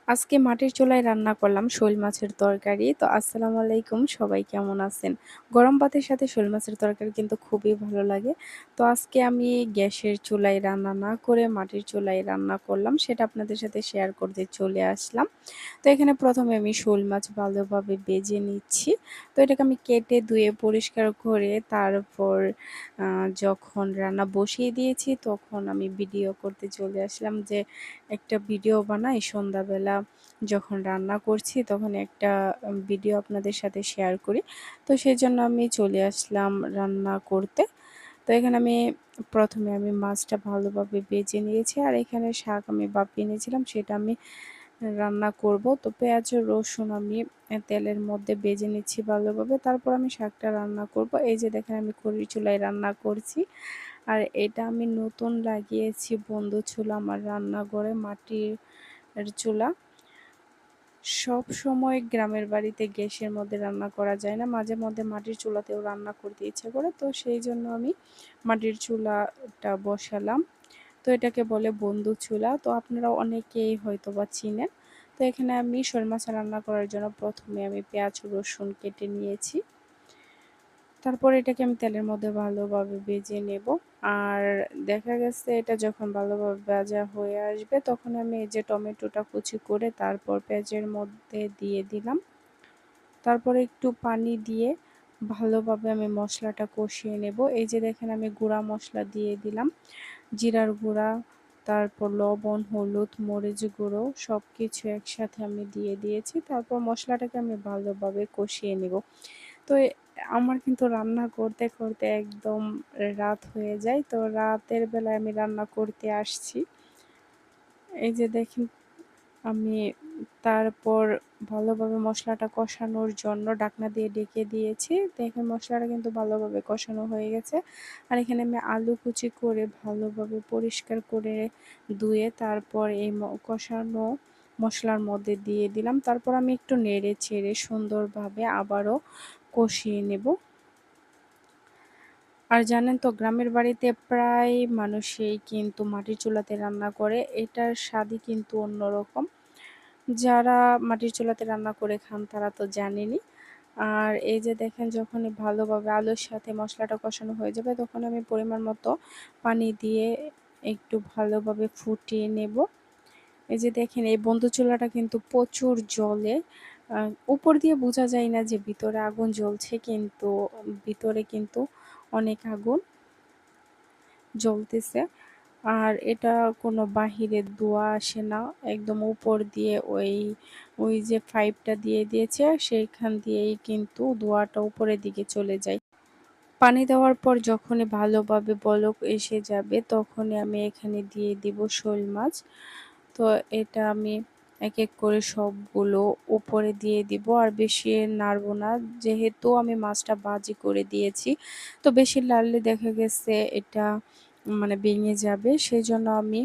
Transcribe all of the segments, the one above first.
আজকে মাটির চুলায় রান্না করলাম শোল মাছের তরকারি। তো আসসালামু আলাইকুম, সবাই কেমন আছেন? গরম ভাতের সাথে শোল মাছের তরকারি কিন্তু খুবই ভালো লাগে। তো আজকে আমি গ্যাসের চুলায় রান্না না করে মাটির চুলায় রান্না করলাম, সেটা আপনাদের সাথে শেয়ার করতে চলে আসলাম। তো এখানে প্রথমে আমি শোল মাছ ভালোভাবে ভেজে নিচ্ছি। তো এটাকে আমি কেটে ধুয়ে পরিষ্কার করে তারপর যখন রান্না বসিয়ে দিয়েছি তখন আমি ভিডিও করতে চলে আসলাম, যে একটা ভিডিও বানাই সন্ধ্যাবেলা যখন রান্না করছি তখন একটা ভিডিও আপনাদের সাথে শেয়ার করি। তো সেজন্য আমি চলে আসলাম রান্না করতে। তো এখানে আমি প্রথমে মাছটা ভালোভাবে ভেজে নিয়েছি, আর এখানে শাক আমি ভাপিয়ে নিয়েছিলাম, সেটা আমি রান্না করব। তো পেঁয়াজ ও রসুন আমি তেলের মধ্যে ভেজে নিচ্ছি ভালোভাবে, তারপর আমি শাকটা রান্না করব। এই যে দেখেন আমি খড়ির চুলায় রান্না করছি, আর এটা আমি নতুন লাগিয়েছি বন্ধু চুলা আমার রান্নাঘরে, মাটির চুলা। সব সময় গ্রামের বাড়িতে গ্যাসের মধ্যে রান্না করা যায় না, মাঝে মধ্যে মাটির চুলাতেও রান্না করতে ইচ্ছে করে, তো সেই জন্য আমি মাটির চুলাটা বসালাম। তো এটাকে বলে বন্ধু চুলা, তো আপনারা অনেকেই হয়তো বা চিনেন। তো এখানে আমি শোল মাছ রান্না করার জন্য প্রথমে আমি পেঁয়াজ রসুন কেটে নিয়েছি, তারপর এটাকে আমি তেলের মধ্যে ভালোভাবে ভেজে নেব। আর দেখা গেছে এটা যখন ভালোভাবে ভাজা হয়ে আসবে তখন আমি এই যে টমেটোটা কুচি করে তারপর পেঁয়াজের মধ্যে দিয়ে দিলাম। তারপরে একটু পানি দিয়ে ভালোভাবে আমি মশলাটা কষিয়ে নেব। এই যে দেখেন আমি গুঁড়া মশলা দিয়ে দিলাম, জিরার গুঁড়া, তারপর লবণ, হলুদ, মরিচ গুঁড়ো সব কিছু একসাথে আমি দিয়ে দিয়েছি। তারপর মশলাটাকে আমি ভালোভাবে কষিয়ে নেব। তো আমার কিন্তু রান্না করতে করতে একদম রাত হয়ে যায়, তো রাতের বেলায় আমি রান্না করতে আসছি। এই যে দেখেন আমি তারপর ভালোভাবে মশলাটা কষানোর জন্য ঢাকনা দিয়ে ঢেকে দিয়েছি। দেখেন মশলাটা কিন্তু ভালোভাবে কষানো হয়ে গেছে। আর এখানে আমি আলু কুচি করে ভালোভাবে পরিষ্কার করে ধুয়ে তারপর এই কষানো মশলার মধ্যে দিয়ে দিলাম। তারপর আমি একটু নেড়ে চেড়ে সুন্দরভাবে আবারও কষিয়ে নেব। আর জানেন তো গ্রামের বাড়িতে প্রায় মানুষই কিন্তু মাটির চুলাতে রান্না করে, এটার স্বাদই কিন্তু অন্যরকম। যারা মাটির চুলাতে রান্না করে খান তারা তো জানেনই। আর এই যে দেখেন যখনই ভালোভাবে আলুর সাথে মশলাটা কষানো হয়ে যাবে তখন আমি পরিমাণ মতো পানি দিয়ে একটু ভালোভাবে ফুটিয়ে নেব। এই যে দেখেন এই বন্ধ চুলাটা কিন্তু প্রচুর জ্বলে, উপর দিয়ে বোঝা যায় না যে ভিতরে আগুন জ্বলছে, কিন্তু ভিতরে কিন্তু অনেক আগুন জ্বলতেছে। আর এটা কোনো বাহিরের ধোঁয়া আসে না, একদম উপর দিয়ে ওই যে পাইপটা দিয়ে দিয়েছে সেইখান দিয়েই কিন্তু ধোঁয়াটা উপরের দিকে চলে যায়। পানি দেওয়ার পর যখনই ভালোভাবে বলক এসে যাবে তখনই আমি এখানে দিয়ে দিব শোল মাছ। তো এটা আমি এক এক করে সবগুলো উপরে দিয়ে দিব, আর বেশি নাড়বো না, যেহেতু আমি মাছটা ভাজি করে দিয়েছি। তো বেশি নাড়লে দেখা গেছে এটা মানে ভেঙে যাবে, সেই জন্য আমি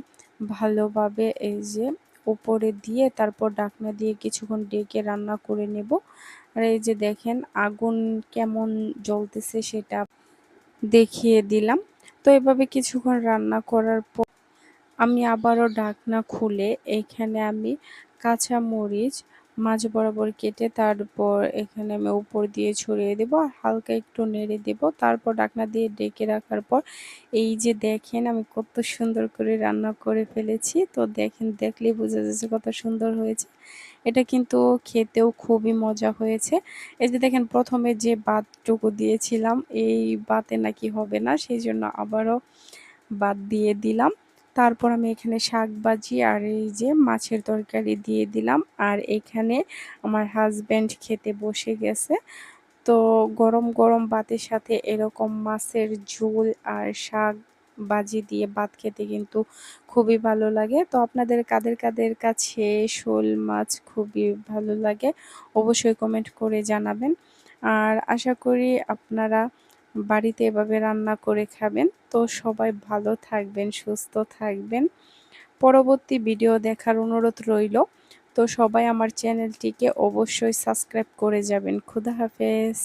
ভালোভাবে এই যে উপরে দিয়ে তারপর ঢাকনা দিয়ে কিছুক্ষণ ঢেকে রান্না করে নেব। আর এই যে দেখেন আগুন কেমন জ্বলতেছে সেটা দেখিয়ে দিলাম। তো এভাবে কিছুক্ষণ রান্না করার পর আমি আবারও ঢাকনা খুলে এখানে আমি কাঁচা মরিচ মাঝ বরাবর কেটে তারপর এখানে আমি উপর দিয়ে ছড়িয়ে দেব, আর হালকা একটু নেড়ে দেব। তারপর ঢাকনা দিয়ে ঢেকে রাখার পর এই যে দেখেন আমি কত সুন্দর করে রান্না করে ফেলেছি। তো দেখেন, দেখলেই বোঝা যাচ্ছে কত সুন্দর হয়েছে। এটা কিন্তু খেতেও খুবই মজা হয়েছে। এই যে দেখেন প্রথমে যে ভাতটুকু দিয়েছিলাম এই ভাতে নাকি হবে না, সেই জন্য আবারও ভাত দিয়ে দিলাম। তারপর আমি এখানে শাক ভাজি আর এই যে মাছের তরকারি দিয়ে দিলাম, আর এখানে আমার হাজব্যান্ড খেতে বসে গেছে। তো গরম গরম ভাতের সাথে এরকম মাছের ঝোল আর শাক ভাজি দিয়ে ভাত খেতে কিন্তু খুবই ভালো লাগে। তো আপনাদের কাদের কাদের কাছে শোল মাছ খুবই ভালো লাগে অবশ্যই কমেন্ট করে জানাবেন। আর আশা করি আপনারা বাড়িতে এভাবে রান্না করে খাবেন। তো সবাই ভালো থাকবেন, সুস্থ থাকবেন। পরবর্তী ভিডিও দেখার অনুরোধ রইল। তো সবাই আমার চ্যানেলটিকে অবশ্যই সাবস্ক্রাইব করে যাবেন। খোদা হাফেজ।